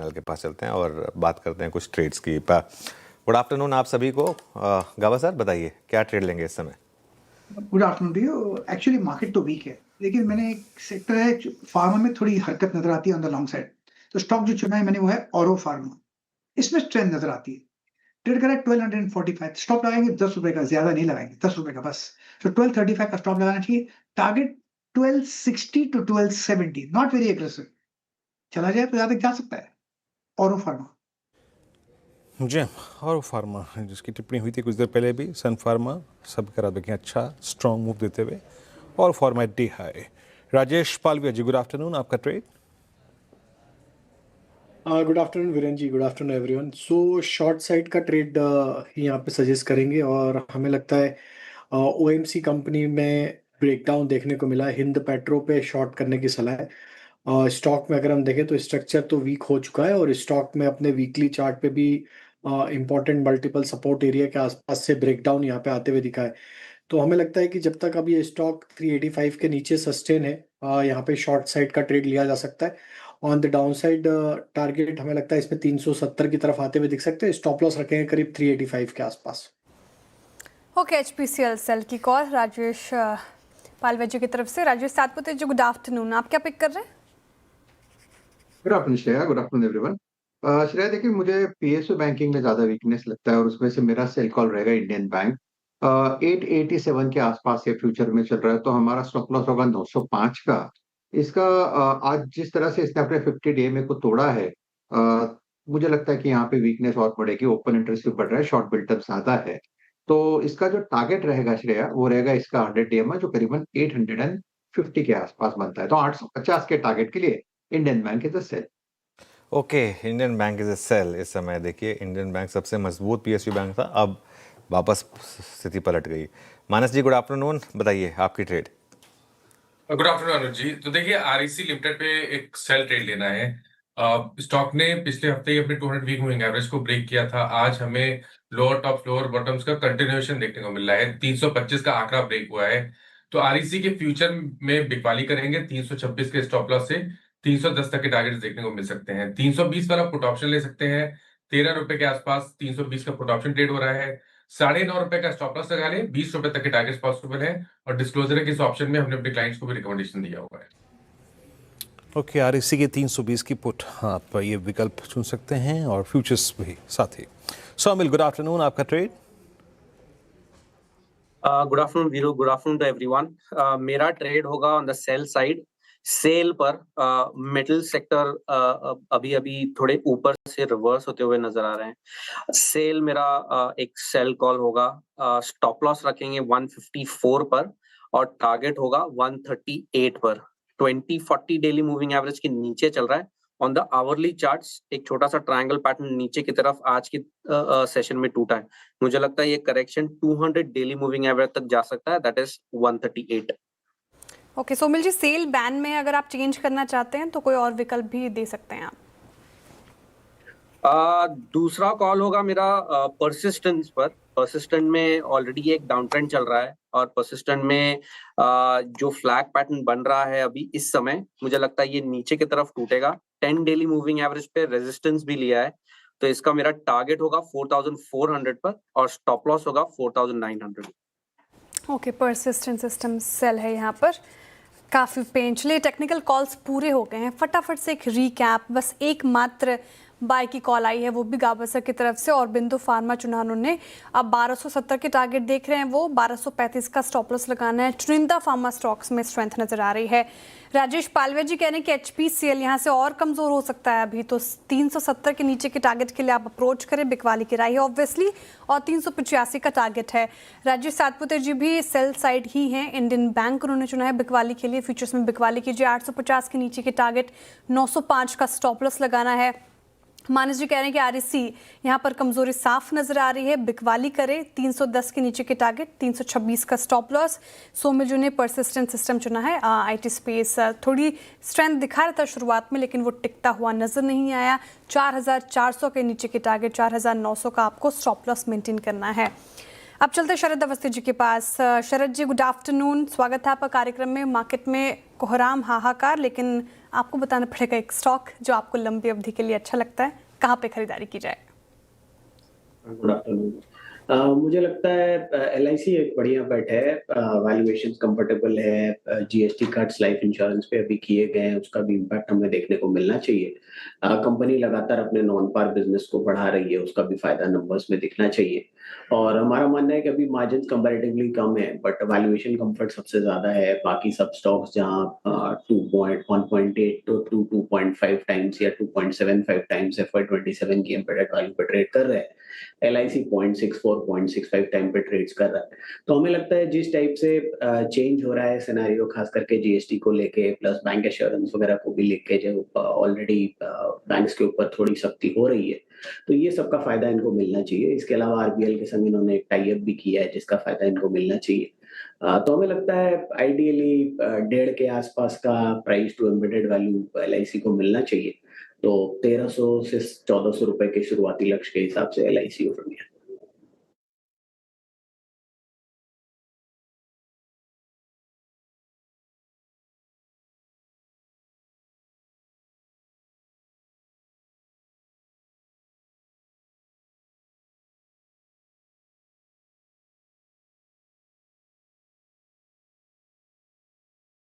Panel के पास चलते हैं और बात करते हैं कुछ ट्रेड्स की। गुड आफ्टरनून आप सभी को। गावा सर बताइए क्या ट्रेड लेंगे इस समय? Good afternoon to you. Actually market तो वीक है, लेकिन मैंने एक सेक्टर है फार्मा में थोड़ी हरकत नजर आती है ऑन द लॉन्ग साइड। तो स्टॉक जो चुना है मैंने वो है ऑरो फार्मा। इसमें स्ट्रेंथ नजर आती है। ट्रेड करा है 1245, स्टॉप लगाएंगे 10 रुपए का, ज्यादा नहीं लगाएंगे, 10 रुपए का बस। तो 1235 का स्टॉप लगाना चाहिए। Target 1260 to 1270, not very aggressive. चला जाए तो ज्यादा जा सकता है ऑरो फार्मा। जी, और फार्मा जिसकी टिप्पणी हुई थी कुछ देर पहले भी, सन फार्मा सब करा देखें अच्छा स्ट्रॉन्ग मूव देते हुए, और फार्मा डी हाई। राजेश पालविया जी, गुड आफ्टरनून, आपका trade. Good afternoon Viren ji, good afternoon everyone. So short side का ट्रेड यहाँ पे सजेस्ट करेंगे, और हमें लगता है ओएमसी कंपनी में ब्रेकडाउन देखने को मिला है। हिंद पेट्रो पे शॉर्ट करने की सलाह है। स्टॉक में अगर हम देखें तो स्ट्रक्चर तो वीक हो चुका है, और स्टॉक में अपने वीकली चार्ट पे भी इंपॉर्टेंट मल्टीपल सपोर्ट एरिया के आसपास से ब्रेकडाउन यहाँ पे आते हुए दिखा है। तो हमें लगता है कि जब तक अभी ये स्टॉक 385 के नीचे सस्टेन है, यहाँ पे शॉर्ट साइड का ट्रेड लिया जा सकता है। On the down side target हमें लगता है इसमें 370 की तरफ आते हुए दिख सकते हैं। स्टॉप लॉस रखेंगे करीब 385 के आसपास। ओके, एचपीसीएल सेल की कॉल राजेश पालविया जी की तरफ से। राजेश सातपुते जी, गुड आफ्टरनून, आप क्या पिक कर रहे हैं? Good afternoon Shreya, good afternoon everyone. Shreya देखिए, मुझे पीएसयू बैंकिंग में ज्यादा वीकनेस लगता है, और उसमें से मेरा सेल कॉल रहेगा इंडियन बैंक। 887 के आसपास ये फ्यूचर में चल रहा है, तो हमारा स्टॉप लॉस होगा 905 का। इसका आज जिस तरह से इसने अपने 50 डे में को तोड़ा है, मुझे लगता है कि यहाँ पे वीकनेस और बढ़ेगी। ओपन इंटरेस्ट भी बढ़ रहा है, शॉर्ट बिल्टअप ज्यादा है। तो इसका जो टारगेट रहेगा श्रेया, वो रहेगा इसका 100 डे में, जो करीबन 850 के आसपास बनता है। तो 850 के टारगेट के लिए Indian Bank is a sell. Okay, Indian Bank is a sell. इस समय देखिए इंडियन बैंक सबसे मजबूत पीएसयू बैंक था, अब वापस स्थिति पलट गई। मानस जी, गुड आफ्टरनून, बताइए आपकी ट्रेड। गुड आफ्टरनून अनुज जी। तो देखिए आरईसी लिमिटेड पे एक सेल ट्रेड लेना है। स्टॉक ने पिछले हफ्ते ही अपने 200 वीक मूविंग एवरेज को ब्रेक किया था। आज हमें लोअर टॉप लोअर बॉटम्स का कंटिन्यूएशन देखने को मिल रहा है। 325 का आंकड़ा ब्रेक हुआ है, तो आरईसी के फ्यूचर में बिकवाली करेंगे 326 के स्टॉप लॉस से 310 तक के टारगेट्स देखने को मिल सकते हैं। 320 पर आप पुट ऑप्शन ले सकते हैं। 13 रुपए के आसपास 320 का पुट ऑप्शन ट्रेड हो रहा है। 9.5 रुपए का स्टॉप लॉस लगा ले, 20 रुपए तक के टारगेट्स पॉसिबल है। और डिस्क्लोजर है कि इस ऑप्शन में हमने अपने क्लाइंट्स को भी रिकमेंडेशन दिया हुआ है। ओके, आरईसी के 320 की पुट आप ये विकल्प चुन सकते हैं, और फ्यूचर्स भी साथ ही। सोमिल, गुड आफ्टरनून, आपका trade. Good afternoon Veeru, good afternoon to everyone. मेरा ट्रेड होगा on the sell side. Sell पर मेटल सेक्टर अभी अभी थोड़े ऊपर से रिवर्स होते हुए नजर आ रहे हैं। सेल मेरा एक सेल कॉल होगा। स्टॉप लॉस रखेंगे 154 पर, और टारगेट होगा 138 पर। 2040 डेली मूविंग एवरेज के नीचे चल रहा है। ऑन द आवरली चार्ट्स एक छोटा सा ट्रायंगल पैटर्न नीचे की तरफ आज की सेशन में टूटा है। मुझे लगता है ये करेक्शन 200 डेली मूविंग एवरेज तक जा सकता है, that is 138। Okay, Somil ji, sell ban में अगर आप चेंज करना चाहते हैं तो कोई और विकल्प भी दे सकते हैं आप। दूसरा कॉल होगा मेरा परसिस्टेंस पर। परसिस्टेंट में ऑलरेडी एक डाउन ट्रेंड चल रहा है, और परसिस्टेंट में जो फ्लैग पैटर्न बन रहा है अभी इस समय, मुझे लगता है ये नीचे की तरफ टूटेगा। 10 डेली मूविंग एवरेज पे रेजिस्टेंस भी लिया है, तो इसका मेरा टारगेट होगा 4400 पर, और स्टॉप लॉस होगा 4900। ओके, परसिस्टेंट सिस्टम सेल है यहाँ पर। काफ़ी पेन। चलिए, टेक्निकल कॉल्स पूरे हो गए हैं, फटाफट से एक रीकैप। बस एक मात्र बाय की कॉल आई है, वो भी गावस्कर की तरफ से, और बिंदु फार्मा चुना उन्होंने। अब 1270 के टारगेट देख रहे हैं वो, 1235 का स्टॉप लॉस लगाना है। चुनिंदा फार्मा स्टॉक्स में स्ट्रेंथ नजर आ रही है। राजेश पालविया जी कह रहे हैं कि एचपीसीएल यहाँ से और कमजोर हो सकता है अभी, तो 370 के नीचे के टारगेट के लिए आप अप्रोच करें। बिकवाली की राय है ऑब्वियसली, और 385 का टारगेट है। राजेश सातपुते जी भी सेल साइड ही हैं। इंडियन बैंक उन्होंने चुना है बिकवाली के लिए। फ्यूचर्स में बिकवाली कीजिए। 850 के नीचे के टारगेट, 905 का स्टॉप लॉस लगाना है। मानस जी कह रहे हैं कि आरईसी यहाँ पर कमजोरी साफ नजर आ रही है, बिकवाली करे। 310 के नीचे के टारगेट, 326 का स्टॉप लॉस। सोमिल जी ने परसिस्टेंट सिस्टम चुना है। आईटी स्पेस थोड़ी स्ट्रेंथ दिखा रहा था शुरुआत में, लेकिन वो टिकता हुआ नजर नहीं आया। 4400 के नीचे के टारगेट, 4900 का आपको स्टॉप लॉस मेंटेन करना है। अब चलते शरद अवस्थी जी के पास। शरद जी, गुड आफ्टरनून, स्वागत है आपका कार्यक्रम में। मार्केट में कोहराम हाहाकार, लेकिन आपको बताना पड़ेगा एक स्टॉक जो आपको लंबी अवधि के लिए अच्छा लगता है, कहाँ पे खरीदारी की जाए? Good afternoon. मुझे लगता है LIC एक बढ़िया बेट है। वैल्यूएशन कंफर्टेबल है। GST कट्स लाइफ इंश्योरेंस पे अभी किए गए हैं, उसका भी इम्पैक्ट हमें देखने को मिलना चाहिए। कंपनी लगातार अपने नॉन पार बिजनेस को बढ़ा रही है, उसका भी फायदा नंबर्स में दिखना चाहिए। और हमारा मानना है कि अभी मार्जिन कंपैरेटिवली कम है, बट वैल्यूएशन कंफर्ट सबसे ज्यादा है। बाकी सब स्टॉक्स जहां 1.8 to 2.5 टाइम्स या 2.75 टाइम्स FY27 की एम्बेडेड वैल्यू पे ट्रेड कर रहे हैं, LIC 0.64 0.65 टाइम पे ट्रेड्स कर रहा है। तो हमें लगता है जिस टाइप से चेंज हो रहा है सिनेरियो, खास करके GST को लेके प्लस बैंक एश्योरेंस वगैरह को भी लेके, जो ऑलरेडी बैंक्स के ऊपर थोड़ी सख्ती हो रही है, तो ये सबका फायदा इनको मिलना चाहिए। इसके अलावा RBL के संग इन्होंने एक टाई अप भी किया है, जिसका फायदा इनको मिलना चाहिए। तो हमें लगता है आइडियली 1.5 के आसपास का price to embedded value LIC को मिलना चाहिए। तो 1300 से 1400 रुपए के शुरुआती लक्ष्य के हिसाब से LIC हो रही है।